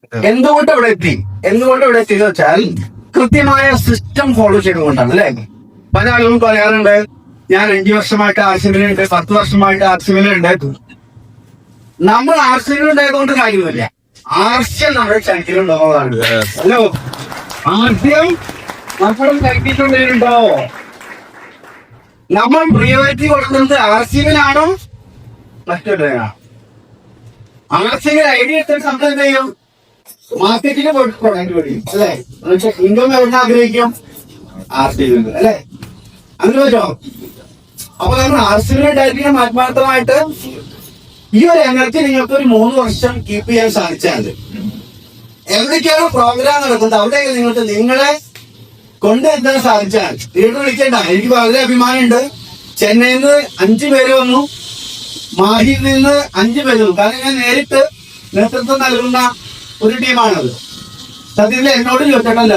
എന്തുകൊണ്ട് ഇവിടെ എത്തി എന്ന് വെച്ചാൽ കൃത്യമായ സിസ്റ്റം ഫോളോ ചെയ്തുകൊണ്ടാണ് അല്ലെ. പല ആളുകളും പറയാറുണ്ട് ഞാൻ 5 വർഷമായിട്ട് ആർസിബിലുണ്ട്, 10 വർഷമായിട്ട് ആർസിബിലുണ്ട്. നമ്മൾ ആർസിബിൽ ഉണ്ടായതുകൊണ്ട് കാര്യമില്ല, ആർസ്യം നമ്മുടെ ശരീരമുണ്ടാവുന്നതാണ്. ഹലോ, ആർസ്യം നമ്മുടെ ശരീരത്തിലുണ്ടാവോ? നമ്മൾ പ്രിയോറിറ്റി കൊടുക്കുന്നത് ആർസിബിനാണോ മറ്റൊരാണോ? ആർസിബിൽ ഐഡിയ എടുത്തിട്ട് നമ്മൾ എന്ത് ചെയ്യും? മാർക്കറ്റിന് പോയിട്ട് പഠിക്കും അല്ലെ. ഇൻകം എവിടെ ആഗ്രഹിക്കും? ആർസിബിൽ അല്ലെ. അങ്ങനെ പറ്റോ? അപ്പൊ നമ്മൾ ആർസിബിലുണ്ടായിരിക്കും ആത്മാർത്ഥമായിട്ട് ഈ ഒരു എനർജി നിങ്ങൾക്ക് ഒരു 3 വർഷം കീപ്പ് ചെയ്യാൻ സാധിച്ചാൽ എവിടേക്കാണ് പ്രോഗ്രാം നടക്കുന്നത് അവിടെയൊക്കെ നിങ്ങൾക്ക് നിങ്ങളെ കൊണ്ടെത്താൻ സാധിച്ചാൽ വീണ്ടും വിളിക്കേണ്ട. എനിക്ക് വളരെ അഭിമാനമുണ്ട്. ചെന്നൈയിൽ നിന്ന് 5 പേര് വന്നു, മാഹിയിൽ നിന്ന് 5 പേര് വന്നു. കാരണം ഞാൻ നേരിട്ട് നേതൃത്വം നൽകുന്ന ഒരു ടീമാണത്. സത്യത്തിൽ എന്നോട് ചോദിച്ചിട്ടല്ല.